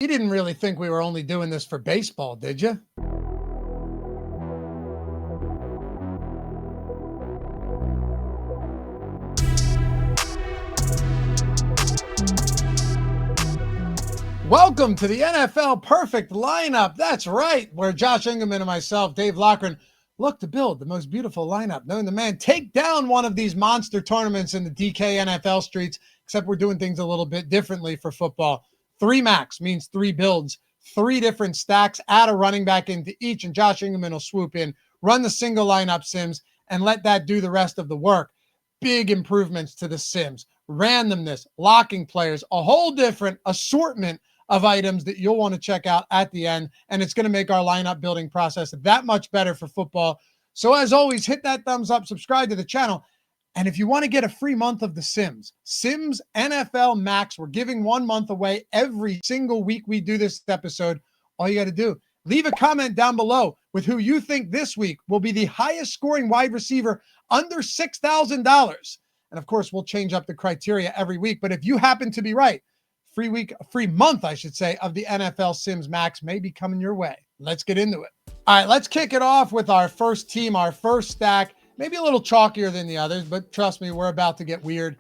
You didn't really think we were only doing this for baseball, did you? Welcome to the NFL Perfect Lineup. That's right, where Josh Engleman and myself, Dave Loughran, look to build the most beautiful lineup known to man. Take down one of these monster tournaments in the DK NFL streets, except we're doing things a little bit differently for football. 3 max means 3 builds, 3 different stacks, add a running back into each, and Josh Engleman will swoop in, run the single lineup sims, and let that do the rest of the work. Big improvements to the sims, randomness, locking players, a whole different assortment of items that you'll want to check out at the end, and it's going to make our lineup building process that much better for football. So as always, hit that thumbs up, subscribe to the channel, and if you want to get a free month of the Sims NFL Max, we're giving 1 month away every single week we do this episode. All you got to do, leave a comment down below with who you think this week will be the highest scoring wide receiver under $6,000. And of course, we'll change up the criteria every week, but if you happen to be right, free month, I should say, of the NFL Sims Max may be coming your way. Let's get into it. All right, let's kick it off with our first team, our first stack. Maybe a little chalkier than the others, but trust me, we're about to get weird.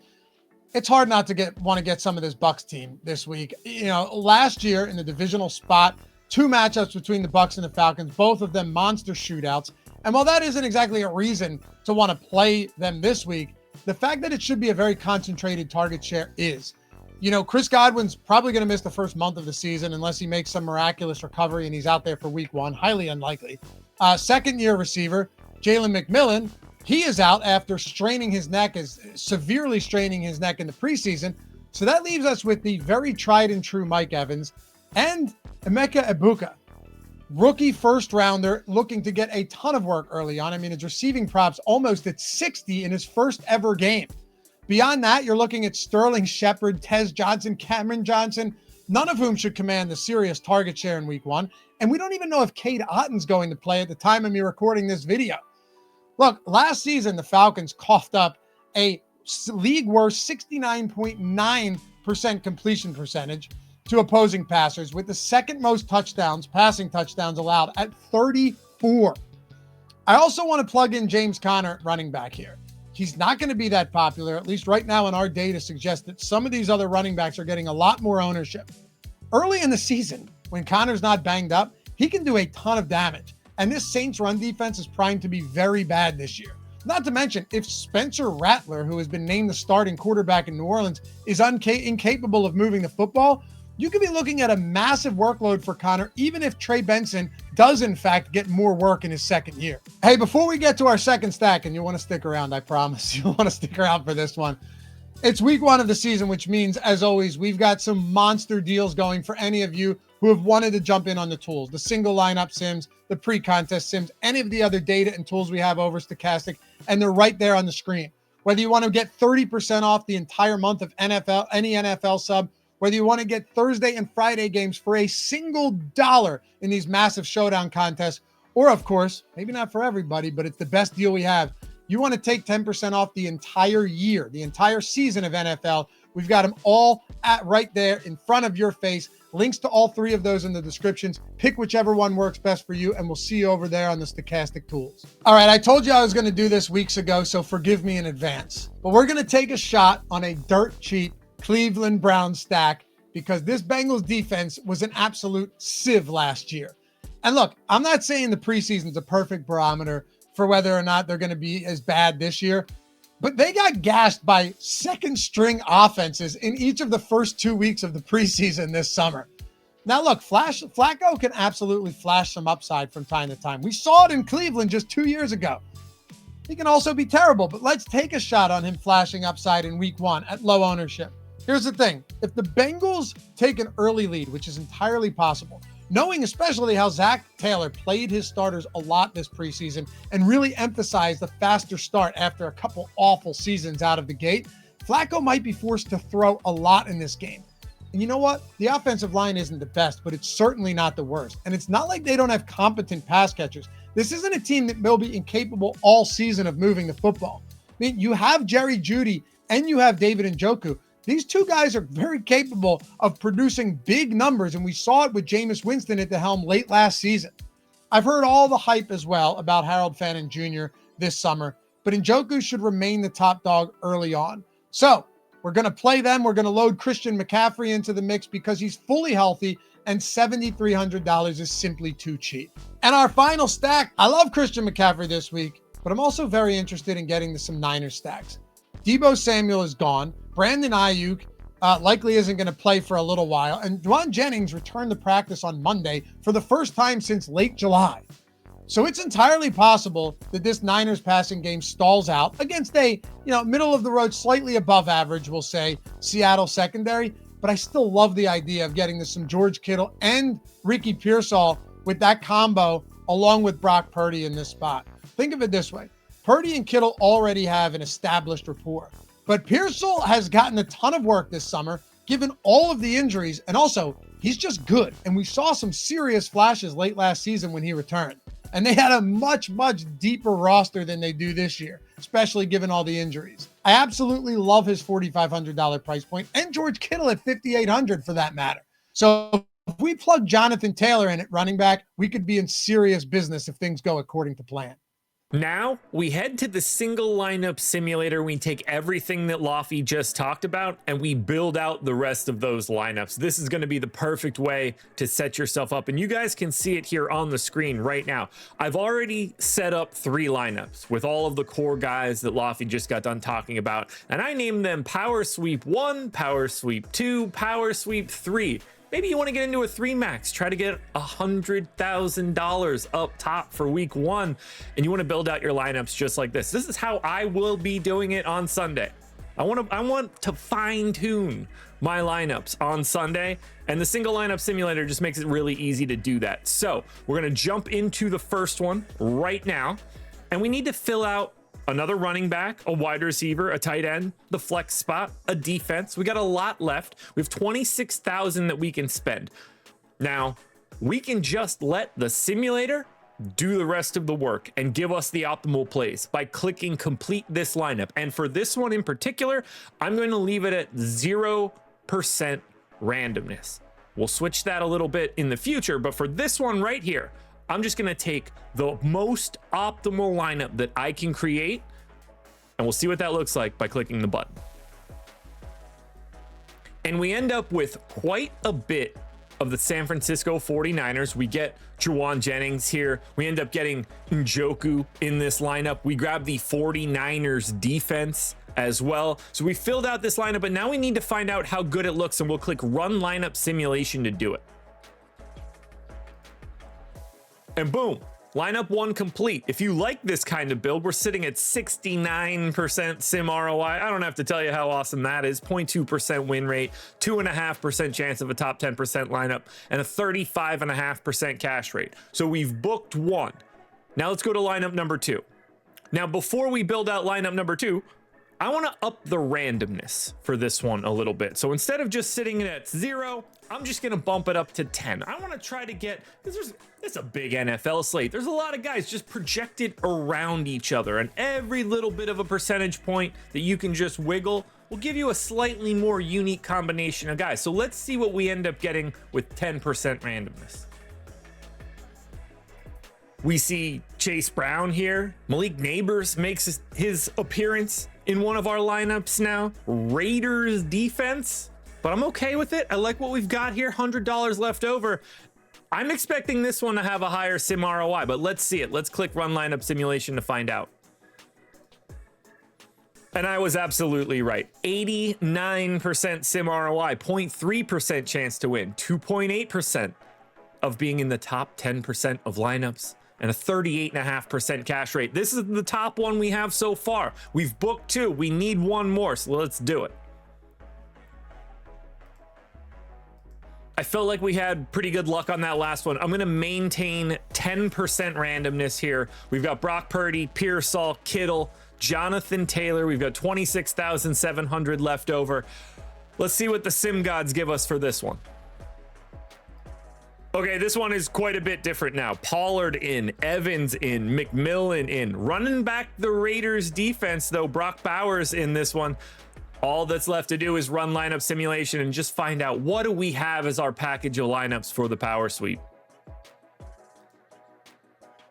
It's hard not to want to get some of this Bucs team this week. You know, last year in the divisional spot, 2 matchups between the Bucs and the Falcons, both of them monster shootouts. And while that isn't exactly a reason to want to play them this week, the fact that it should be a very concentrated target share is. You know, Chris Godwin's probably going to miss the first month of the season unless he makes some miraculous recovery and he's out there for week 1. Highly unlikely. Second-year receiver, Jalen McMillan, he is out after severely straining his neck in the preseason. So that leaves us with the very tried and true Mike Evans and Emeka Egbuka, rookie first rounder looking to get a ton of work early on. I mean, his receiving props almost at 60 in his first ever game. Beyond that, you're looking at Sterling Shepard, Tez Johnson, Cameron Johnson, none of whom should command the serious target share in week 1. And we don't even know if Cade Otton's going to play at the time of me recording this video. Look, last season, the Falcons coughed up a league-worst 69.9% completion percentage to opposing passers, with the second most passing touchdowns allowed at 34. I also want to plug in James Conner at running back here. He's not going to be that popular, at least right now in our data suggests that some of these other running backs are getting a lot more ownership. Early in the season, when Conner's not banged up, he can do a ton of damage. And this Saints run defense is primed to be very bad this year. Not to mention, if Spencer Rattler, who has been named the starting quarterback in New Orleans, is incapable of moving the football, you could be looking at a massive workload for Conner, even if Trey Benson does, in fact, get more work in his second year. Hey, before we get to our second stack, and you'll want to stick around, I promise, you'll want to stick around for this one. It's week 1 of the season, which means, as always, we've got some monster deals going for any of you who have wanted to jump in on the tools, the single lineup sims, the pre-contest sims, any of the other data and tools we have over Stokastic, and they're right there on the screen. Whether you want to get 30% off the entire month of NFL, any NFL sub, whether you want to get Thursday and Friday games for a single $1 in these massive showdown contests, or of course, maybe not for everybody, but it's the best deal we have. You want to take 10% off the entire year, the entire season of NFL. We've got them all right there in front of your face. Links to all 3 of those in the descriptions. Pick whichever one works best for you, and we'll see you over there on the Stokastic tools. All right, I told you I was going to do this weeks ago, so forgive me in advance. But we're going to take a shot on a dirt cheap Cleveland Browns stack because this Bengals defense was an absolute sieve last year. And look, I'm not saying the preseason's a perfect barometer for whether or not they're going to be as bad this year, but they got gashed by second string offenses in each of the first 2 weeks of the preseason this summer. Now look, Flacco can absolutely flash some upside from time to time. We saw it in Cleveland just 2 years ago. He can also be terrible, but let's take a shot on him flashing upside in week 1 at low ownership. Here's the thing. If the Bengals take an early lead, which is entirely possible, knowing especially how Zach Taylor played his starters a lot this preseason and really emphasized the faster start after a couple awful seasons out of the gate, Flacco might be forced to throw a lot in this game. And you know what? The offensive line isn't the best, but it's certainly not the worst. And it's not like they don't have competent pass catchers. This isn't a team that will be incapable all season of moving the football. I mean, you have Jerry Jeudy and you have David Njoku. These two guys are very capable of producing big numbers, and we saw it with Jameis Winston at the helm late last season. I've heard all the hype as well about Harold Fannin Jr. this summer, but Njoku should remain the top dog early on. So we're going to play them. We're going to load Christian McCaffrey into the mix because he's fully healthy, and $7,300 is simply too cheap. And our final stack, I love Christian McCaffrey this week, but I'm also very interested in getting to some Niners stacks. Deebo Samuel is gone. Brandon Ayuk likely isn't going to play for a little while. And Dwan Jennings returned to practice on Monday for the first time since late July. So it's entirely possible that this Niners passing game stalls out against a, middle of the road, slightly above average, we'll say, Seattle secondary. But I still love the idea of getting to some George Kittle and Ricky Pearsall with that combo along with Brock Purdy in this spot. Think of it this way. Purdy and Kittle already have an established rapport, but Pearsall has gotten a ton of work this summer, given all of the injuries, and also he's just good. And we saw some serious flashes late last season when he returned. And they had a much, much deeper roster than they do this year, especially given all the injuries. I absolutely love his $4,500 price point, and George Kittle at $5,800 for that matter. So if we plug Jonathan Taylor in at running back, we could be in serious business if things go according to plan. Now we head to the single lineup simulator. We take everything that Lofty just talked about and we build out the rest of those lineups. This is going to be the perfect way to set yourself up, and you guys can see it here on the screen right now. I've already set up 3 lineups with all of the core guys that Lofty just got done talking about, and I named them Power Sweep 1, Power Sweep 2, Power Sweep 3. Maybe you want to get into a 3 max, try to get $100,000 up top for week 1, and you want to build out your lineups just like this. This is how I will be doing it on Sunday. I want to fine tune my lineups on Sunday, and the single lineup simulator just makes it really easy to do that. So we're going to jump into the first one right now, and we need to fill out another running back, a wide receiver, a tight end, the flex spot, a defense. We got a lot left. We have 26,000 that we can spend. Now, we can just let the simulator do the rest of the work and give us the optimal plays by clicking complete this lineup. And for this one in particular, I'm going to leave it at 0% randomness. We'll switch that a little bit in the future, but for this one right here, I'm just going to take the most optimal lineup that I can create, and we'll see what that looks like by clicking the button. And we end up with quite a bit of the San Francisco 49ers. We get Dwan Jennings here. We end up getting Njoku in this lineup. We grab the 49ers defense as well. So we filled out this lineup, but now we need to find out how good it looks, and we'll click Run Lineup Simulation to do it. And boom, lineup 1 complete. If you like this kind of build, we're sitting at 69% sim ROI. I don't have to tell you how awesome that is. 0.2% win rate, 2.5% chance of a top 10% lineup, and a 35.5% cash rate. So we've booked 1. Now let's go to lineup number 2. Now, before we build out lineup number 2, I want to up the randomness for this one a little bit. So instead of just sitting at 0, I'm just going to bump it up to 10. I want to try to get, because it's a big NFL slate. There's a lot of guys just projected around each other, and every little bit of a percentage point that you can just wiggle will give you a slightly more unique combination of guys. So let's see what we end up getting with 10% randomness. We see Chase Brown here. Malik Neighbors makes his appearance in one of our lineups now. Raiders defense, but I'm okay with it. I like what we've got here. $100 left over. I'm expecting this one to have a higher sim ROI, but let's see it. Let's click Run Lineup Simulation to find out. And I was absolutely right. 89% sim ROI, 0.3% chance to win, 2.8% of being in the top 10% of lineups, and a 38.5% cash rate. This is the top one we have so far. We've booked 2. We need 1 more, so let's do it. I felt like we had pretty good luck on that last one. I'm going to maintain 10% randomness here. We've got Brock Purdy, Pearsall, Kittle, Jonathan Taylor. We've got 26,700 left over. Let's see what the sim gods give us for this one. Okay, this one is quite a bit different now. Pollard in, Evans in, McMillan in. Running back the Raiders defense, though, Brock Bowers in this one. All that's left to do is run lineup simulation and just find out what do we have as our package of lineups for the power sweep.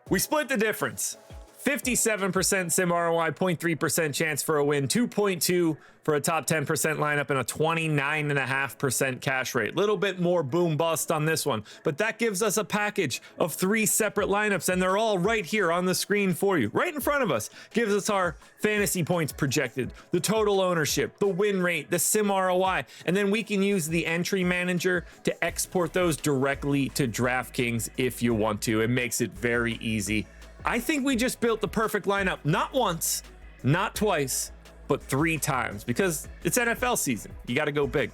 We split the difference. 57% sim ROI, 0.3% chance for a win, 2.2 for a top 10% lineup, and a 29.5% cash rate. Little bit more boom bust on this one, but that gives us a package of 3 separate lineups, and they're all right here on the screen for you, right in front of us. Gives us our fantasy points projected, the total ownership, the win rate, the sim ROI, and then we can use the entry manager to export those directly to DraftKings if you want to. It makes it very easy. I think we just built the perfect lineup, not once, not twice, but 3 times, because it's NFL season. You got to go big.